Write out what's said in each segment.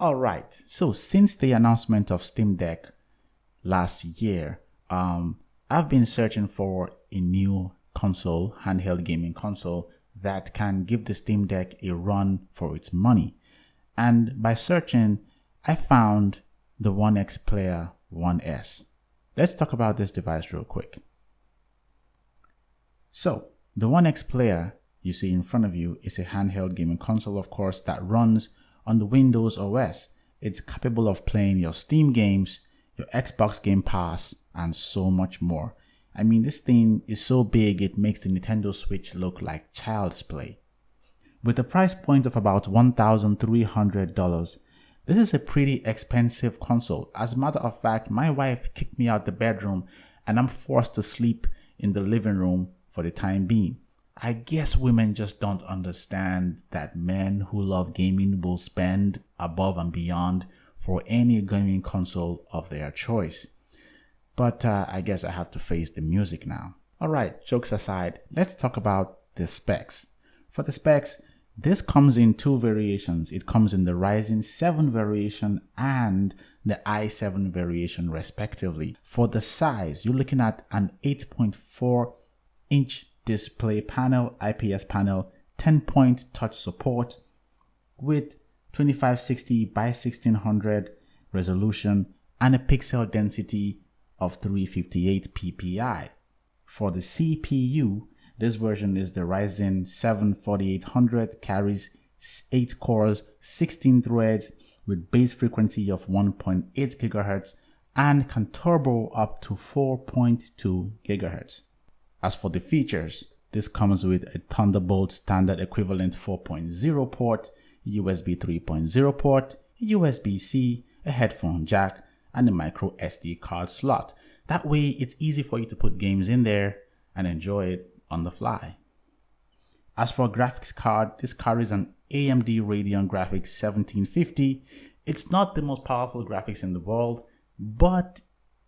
All right, so since the announcement of Steam Deck last year, I've been searching for a new console, handheld gaming console that can give the Steam Deck a run for its money. And by searching, I found the onexplayer 1S. Let's talk about this device real quick. So the onexplayer you see in front of you is a handheld gaming console, of course, that runs on the Windows OS. It's capable of playing your Steam games, your Xbox Game Pass, and so much more. I mean, this thing is so big it makes the Nintendo Switch look like child's play. With a price point of about $1,300, this is a pretty expensive console. As a matter of fact, my wife kicked me out the bedroom and I'm forced to sleep in the living room for the time being. I guess women just don't understand that men who love gaming will spend above and beyond for any gaming console of their choice. But I guess I have to face the music now. Alright, jokes aside, let's talk about the specs. For the specs, this comes in two variations. It comes in the Ryzen 7 variation and the i7 variation respectively. For the size, you're looking at an 8.4 inch display panel, IPS panel, 10-point touch support with 2560 by 1600 resolution and a pixel density of 358 ppi. For the CPU, this version is the Ryzen 7 4800, carries 8 cores, 16 threads with base frequency of 1.8 GHz and can turbo up to 4.2 GHz. As for the features, this comes with a Thunderbolt standard equivalent 4.0 port, USB 3.0 port, USB-C, a headphone jack, and a micro SD card slot. That way it's easy for you to put games in there and enjoy it on the fly. As for graphics card, this carries an AMD Radeon Graphics 1750. It's not the most powerful graphics in the world, but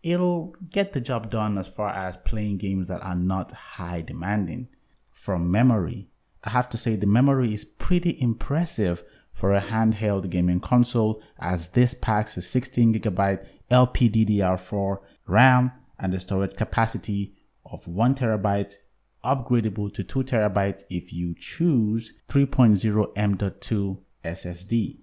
it'll get the job done as far as playing games that are not high demanding. From memory, I have to say the memory is pretty impressive for a handheld gaming console, as this packs a 16GB LPDDR4 RAM and a storage capacity of 1TB, upgradable to 2TB if you choose 3.0 M.2 SSD.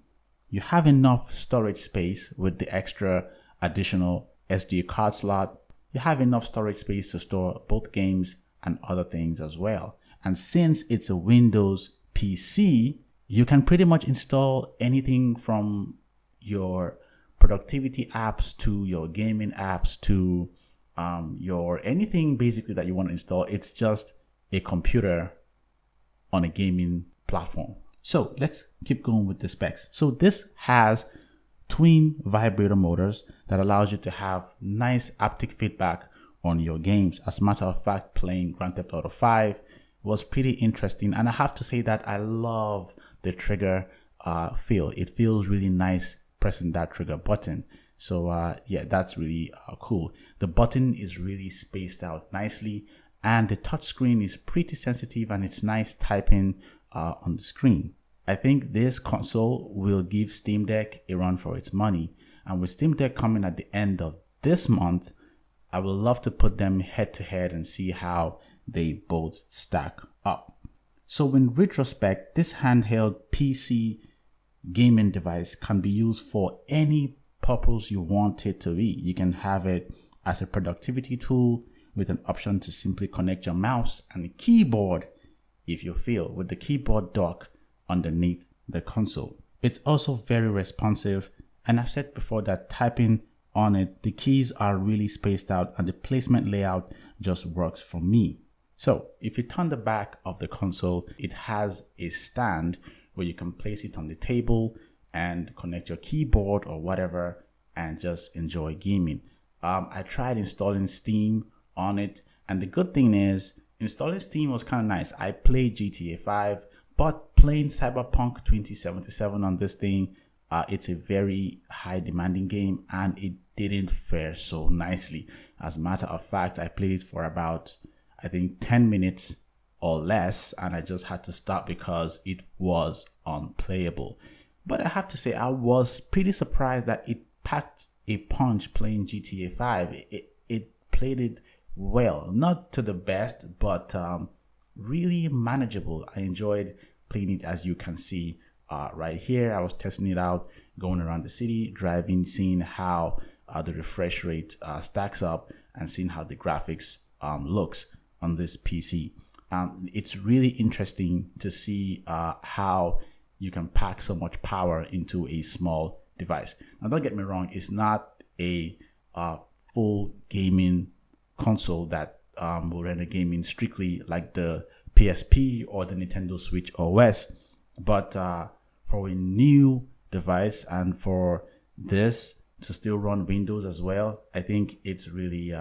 You have enough storage space with the extra additional SD card slot. You have enough storage space to store both games and other things as well. And since it's a Windows PC, you can pretty much install anything from your productivity apps to your gaming apps to your anything basically that you want to install. It's just a computer on a gaming platform. So let's keep going with the specs. So this has twin vibrator motors that allows you to have nice haptic feedback on your games. As a matter of fact, playing Grand Theft Auto 5 was pretty interesting, and I have to say that I love the trigger feel. It feels really nice pressing that trigger button. So yeah, that's really cool. The button is really spaced out nicely, and the touchscreen is pretty sensitive, and it's nice typing on the screen. I think this console will give Steam Deck a run for its money, and with Steam Deck coming at the end of this month, I would love to put them head to head and see how they both stack up. So in retrospect, this handheld PC gaming device can be used for any purpose you want it to be. You can have it as a productivity tool with an option to simply connect your mouse and keyboard if you feel, with the keyboard dock underneath the console. It's also very responsive, and I've said before that typing on it, the keys are really spaced out and the placement layout just works for me. So if you turn the back of the console, it has a stand where you can place it on the table and connect your keyboard or whatever and just enjoy gaming. I tried installing Steam on it, and the good thing is installing Steam was kind of nice. I played GTA 5, but playing Cyberpunk 2077 on this thing, it's a very high demanding game and it didn't fare so nicely. As a matter of fact, I played it for about, I think, 10 minutes or less, and I just had to stop because it was unplayable. But I have to say, I was pretty surprised that it packed a punch playing GTA 5. It played it well, not to the best, but really manageable. I enjoyed playing it, as you can see right here. I was testing it out, going around the city, driving, seeing how the refresh rate stacks up, and seeing how the graphics looks on this PC. It's really interesting to see how you can pack so much power into a small device. Now, don't get me wrong, it's not a full gaming console that will render gaming strictly like the PSP or the Nintendo Switch OS, but for a new device and for this to still run Windows as well, I think it's really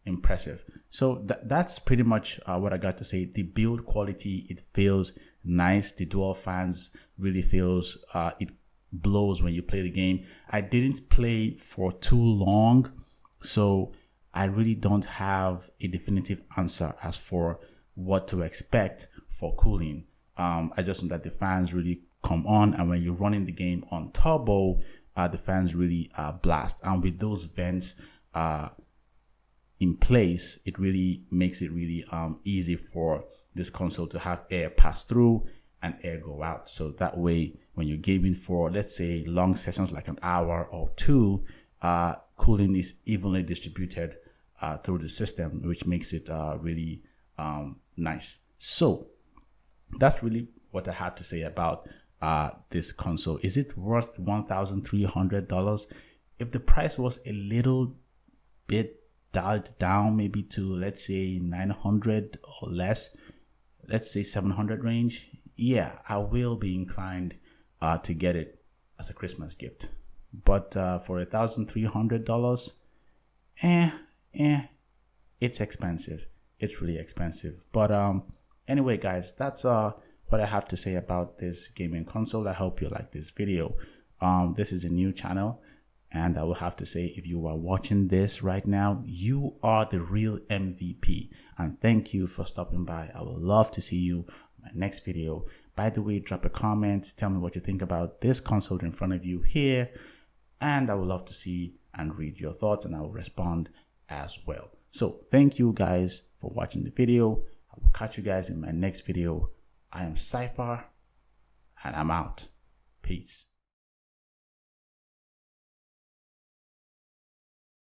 impressive. So that's pretty much what I got to say. The build quality, it feels nice. The dual fans really feels it blows when you play the game. I didn't play for too long, so I really don't have a definitive answer as for what to expect for cooling. I just know that the fans really come on, and when you're running the game on turbo, the fans really blast. And with those vents in place, it really makes it really easy for this console to have air pass through and air go out. So that way, when you're gaming for, let's say, long sessions like an hour or two, cooling is evenly distributed through the system, which makes it really nice. So that's really what I have to say about this console. Is it worth $1,300? If the price was a little bit dialed down, maybe to, let's say, 900 or less, let's say 700 range, yeah, I will be inclined to get it as a Christmas gift. But for $1,300, it's expensive. It's really expensive. But anyway, guys, that's what I have to say about this gaming console. I hope you like this video. This is a new channel, and I will have to say, if you are watching this right now, you are the real MVP, and thank you for stopping by. I would love to see you in my next video. By the way, drop a comment, tell me what you think about this console in front of you here, and I would love to see and read your thoughts, and I will respond as well. So thank you guys for watching the video. I will catch you guys in my next video. I am Ci-Pher, and I'm out. Peace.